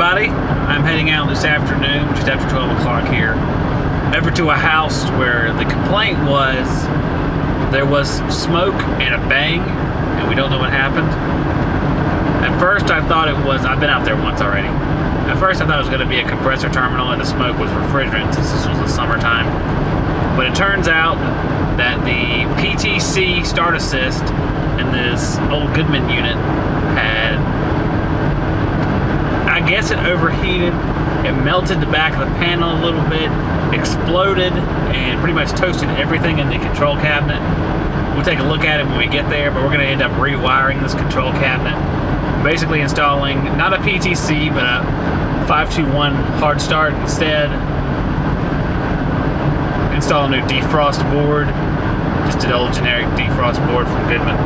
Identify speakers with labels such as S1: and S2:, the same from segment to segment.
S1: everybody. I'm heading out this afternoon, just after 12 o'clock here, over to a house where the complaint was there was smoke and a bang, and we don't know what happened. At first I thought it was, I've been out there once already. At first I thought it was going to be a compressor terminal and the smoke was refrigerant since this was the summertime. But it turns out that the PTC start assist in this old Goodman unit had, I guess it overheated, it melted the back of the panel a little bit, exploded, and pretty much toasted everything in the control cabinet. We'll take a look at it when we get there, but we're going to end up rewiring this control cabinet. Basically installing not a PTC, but a 521 hard start instead. Install a new defrost board, just an old generic defrost board from Goodman.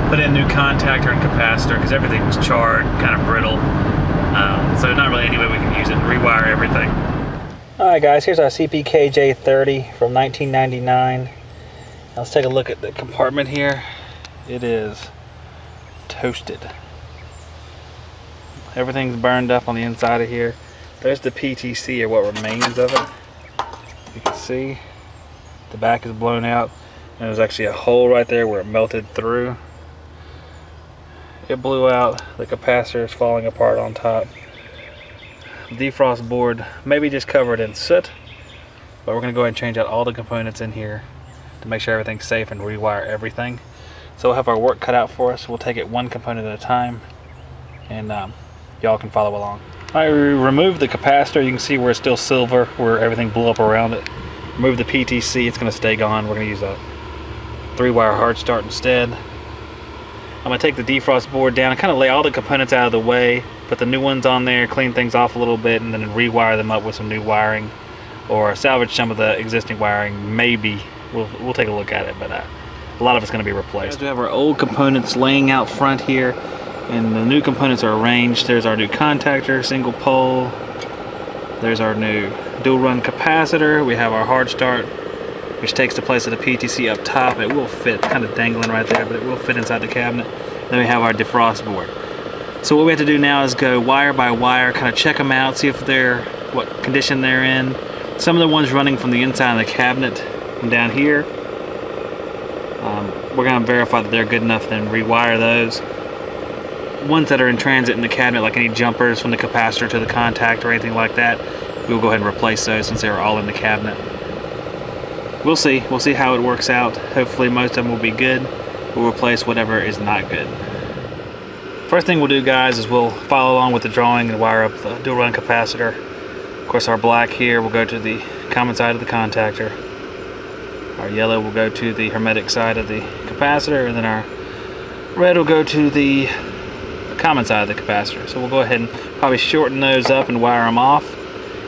S1: Put in a new contactor and capacitor because everything was charred, kind of brittle. So not really any way we can use it and rewire everything. Alright guys, here's our CPKJ30 from 1999. Let's take a look at the compartment here. It is toasted. Everything's burned up on the inside of here. There's the PTC, or what remains of it. You can see the back is blown out, and there's actually a hole right there where it melted through. It blew out. The capacitor is falling apart on top. The defrost board maybe just covered in soot, but we're going to go ahead and change out all the components in here to make sure everything's safe and rewire everything. So we'll have our work cut out for us. We'll take it one component at a time, and y'all can follow along. I removed the capacitor. You can see where it's still silver, where everything blew up around it. Remove the PTC, it's going to stay gone. We're going to use a 3-wire hard start instead. I'm going to take the defrost board down and kind of lay all the components out of the way, put the new ones on there, clean things off a little bit, and then rewire them up with some new wiring, or salvage some of the existing wiring. Maybe we'll take a look at it, but a lot of it's going to be replaced. We have our old components laying out front here, and the new components are arranged. There's our new contactor, single pole. There's our new dual run capacitor. We have our hard start, which takes the place of the PTC up top. It will fit, kind of dangling right there, but it will fit inside the cabinet. Then we have our defrost board. So what we have to do now is go wire by wire, kind of check them out, see if what condition they're in. Some of the ones running from the inside of the cabinet from down here, we're going to verify that they're good enough, then rewire those. Ones that are in transit in the cabinet, like any jumpers from the capacitor to the contact or anything like that, we'll go ahead and replace those since they were all in the cabinet. We'll see how it works out. Hopefully most of them will be good. We'll replace whatever is not good. First thing we'll do, guys, is we'll follow along with the drawing and wire up the dual run capacitor. Of course, our black here will go to the common side of the contactor. Our yellow will go to the hermetic side of the capacitor, and then our red will go to the common side of the capacitor. So we'll go ahead and probably shorten those up and wire them off,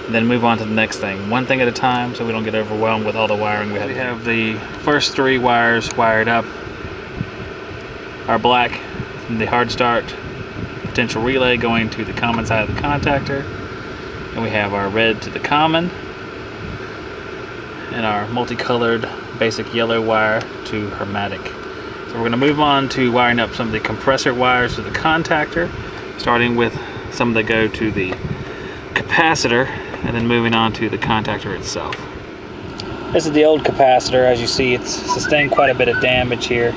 S1: and then move on to the next thing, one thing at a time, so we don't get overwhelmed with all the wiring we have. We have the first 3 wires wired up. Our black from the hard start potential relay going to the common side of the contactor, and we have our red to the common, and our multicolored basic yellow wire to hermetic. So we're going to move on to wiring up some of the compressor wires to the contactor, starting with some that go to the capacitor, and then moving on to the contactor itself. This is the old capacitor. As you see, it's sustained quite a bit of damage here.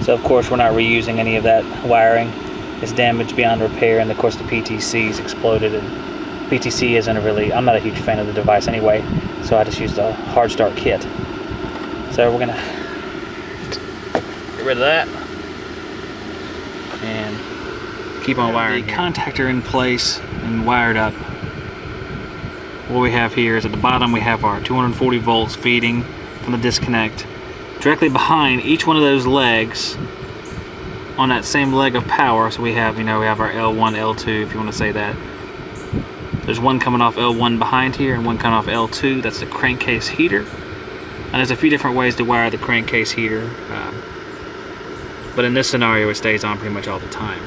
S1: So of course we're not reusing any of that wiring. It's damaged beyond repair, and of course the PTC's exploded, and PTC isn't really, I'm not a huge fan of the device anyway, so I just used a hard start kit. So we're gonna get rid of that and keep on wiring the contactor in place and wired up. What we have here is at the bottom we have our 240 volts feeding from the disconnect. Directly behind each one of those legs, on that same leg of power, so we have, we have our L1, L2, if you want to say that. There's one coming off L1 behind here and one coming off L2. That's the crankcase heater. And there's a few different ways to wire the crankcase heater, but in this scenario it stays on pretty much all the time.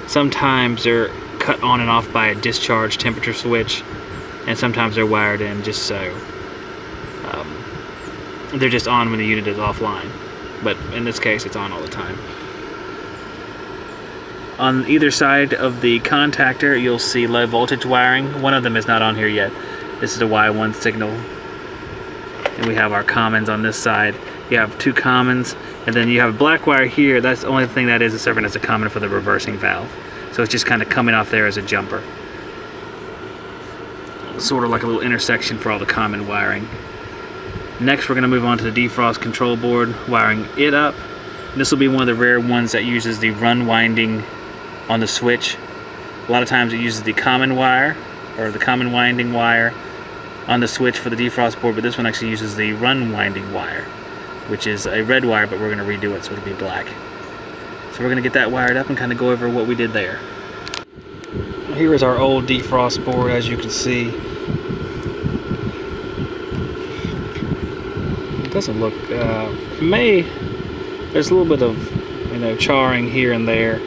S1: Sometimes they're cut on and off by a discharge temperature switch, and sometimes they're wired in just so they're just on when the unit is offline, but in this case it's on all the time. On either side of the contactor, you'll see low voltage wiring. One of them is not on here yet. This is a Y1 signal. And we have our commons on this side. You have 2 commons, and then you have a black wire here. That's the only thing that is serving as a common for the reversing valve. So it's just kind of coming off there as a jumper. Sort of like a little intersection for all the common wiring. Next, we're going to move on to the defrost control board, wiring it up. This will be one of the rare ones that uses the run winding on the switch. A lot of times it uses the common wire, or the common winding wire on the switch for the defrost board, but this one actually uses the run winding wire, which is a red wire, but we're going to redo it so it'll be black. So we're going to get that wired up and kind of go over what we did there. Here is our old defrost board, as you can see. It doesn't look, there's a little bit of, charring here and there.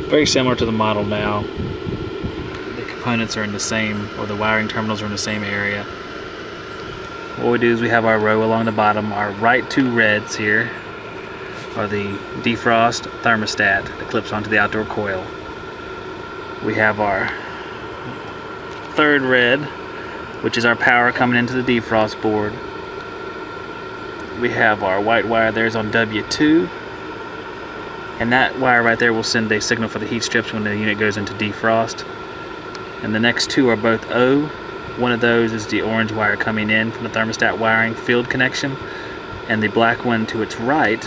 S1: Very similar to the model now. The components are in the same, or the wiring terminals are in the same area. What we do is we have our row along the bottom. Our right 2 reds here are the defrost thermostat that clips onto the outdoor coil. We have our 3rd red, which is our power coming into the defrost board. We have our white wire there's on W2, and that wire right there will send a signal for the heat strips when the unit goes into defrost. And the next 2 are both O. One of those is the orange wire coming in from the thermostat wiring field connection, and the black one to its right,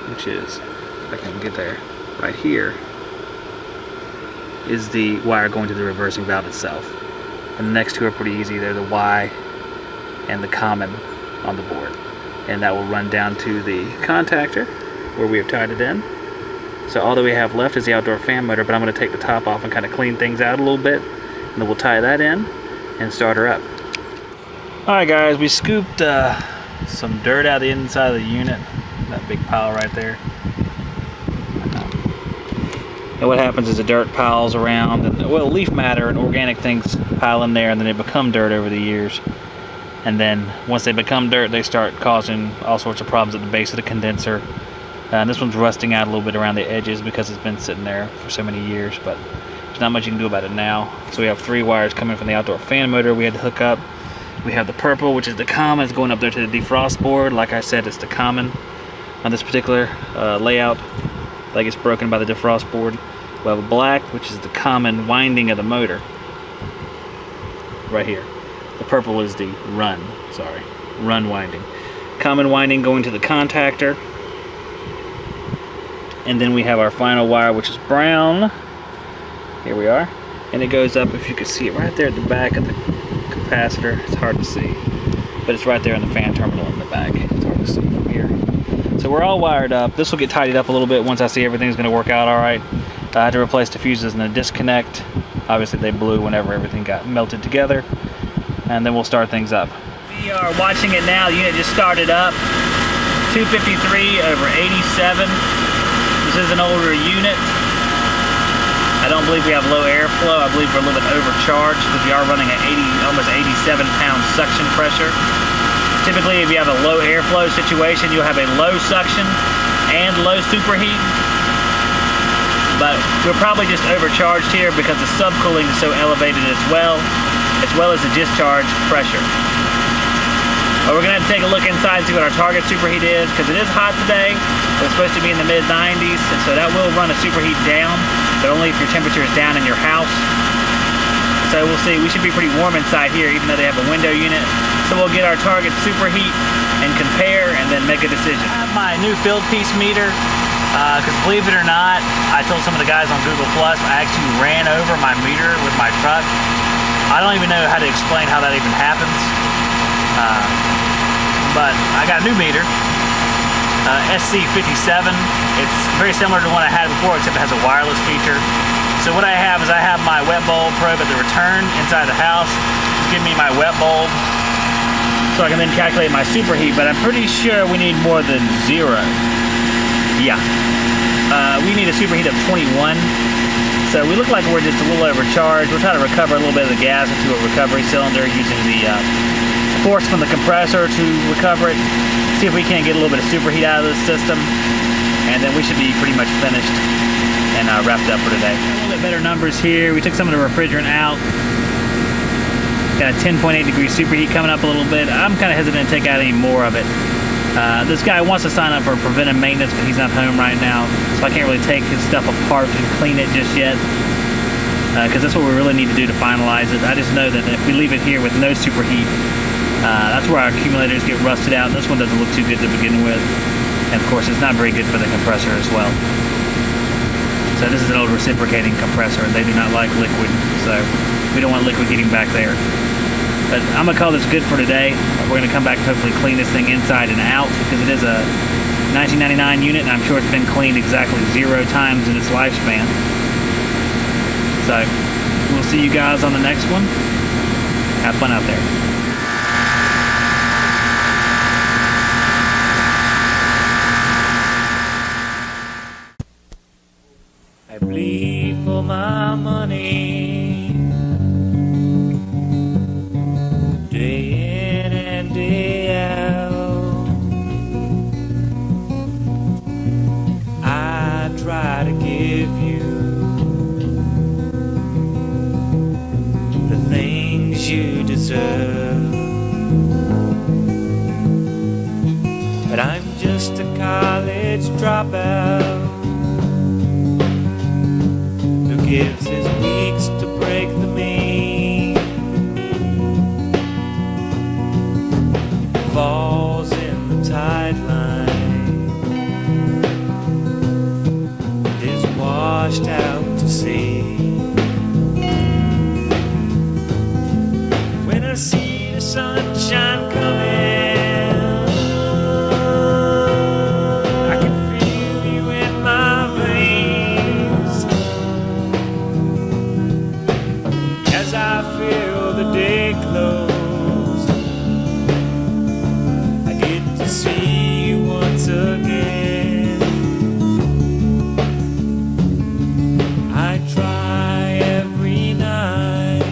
S1: which is, if I can get there, right here, is the wire going to the reversing valve itself. And the next 2 are pretty easy. They're the Y and the common on the board. And that will run down to the contactor where we have tied it in. So all that we have left is the outdoor fan motor, but I'm going to take the top off and kind of clean things out a little bit. And then we'll tie that in and start her up. Alright guys, we scooped some dirt out of the inside of the unit. That big pile right there. And what happens is the dirt piles around, and leaf matter and organic things pile in there, and then they become dirt over the years. And then once they become dirt, they start causing all sorts of problems at the base of the condenser. And this one's rusting out a little bit around the edges because it's been sitting there for so many years, but there's not much you can do about it now. So we have 3 wires coming from the outdoor fan motor we had to hook up. We have the purple, which is the common, it's going up there to the defrost board. Like I said, it's the common on this particular layout that gets broken by the defrost board. We have a black, which is the common winding of the motor right here. The purple is the run winding. Common winding going to the contactor. And then we have our final wire, which is brown. Here we are. And it goes up, if you can see it right there at the back of the capacitor. It's hard to see, but it's right there in the fan terminal in the back. It's hard to see from here. So we're all wired up. This will get tidied up a little bit once I see everything's going to work out all right. I had to replace the fuses and the disconnect. Obviously they blew whenever everything got melted together. And then we'll start things up. We are watching it now. The unit just started up. 253 over 87. This is an older unit. I don't believe we have low airflow. I believe we're a little bit overcharged because we are running at almost 87 pound suction pressure. Typically, if you have a low airflow situation, you'll have a low suction and low superheat. But we're probably just overcharged here because the subcooling is so elevated as well as the discharge pressure. But we're gonna have to take a look inside and see what our target superheat is, because it is hot today. It's supposed to be in the mid-90s, and so that will run a superheat down, but only if your temperature is down in your house. So we'll see. We should be pretty warm inside here, even though they have a window unit. So we'll get our target superheat and compare, and then make a decision. I have my new field piece meter, because believe it or not, I told some of the guys on Google Plus, I actually ran over my meter with my truck. I don't even know how to explain how that even happens. But I got a new meter, SC57. It's very similar to the one I had before, except it has a wireless feature. So what I have is I have my wet bulb probe at the return inside the house. It's giving me my wet bulb, so I can then calculate my superheat, but I'm pretty sure we need more than 0. Yeah. We need a superheat of 21. So we look like we're just a little overcharged. We'll try to recover a little bit of the gas into a recovery cylinder using the force from the compressor to recover it. See if we can't get a little bit of superheat out of the system. and then we should be pretty much finished and wrapped up for today. A little bit better numbers here. We took some of the refrigerant out. Got a 10.8 degree superheat coming up a little bit. I'm kind of hesitant to take out any more of it. This guy wants to sign up for preventive maintenance, but he's not home right now, so I can't really take his stuff apart and clean it just yet, because that's what we really need to do to finalize it. I just know that if we leave it here with no superheat, that's where our accumulators get rusted out. This one doesn't look too good to begin with, and of course it's not very good for the compressor as well. So this is an old reciprocating compressor, and they do not like liquid, so we don't want liquid getting back there. But I'm gonna call this good for today. We're gonna come back and hopefully clean this thing inside and out, because it is a 1999 unit, and I'm sure it's been cleaned exactly 0 times in its lifespan. So we'll see you guys on the next one. Have fun out there. I bleed for my money, day in and day out. I try to give you the things you deserve, but I'm just a college dropout who gives his weeks to break the mean, falls in the tide line, is washed out to sea. When I see the sunshine coming, I can feel you in my veins. As I feel the day close, I get to see you once again. I try every night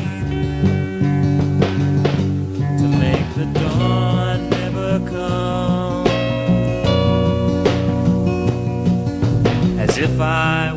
S1: to make the dawn never come, as if I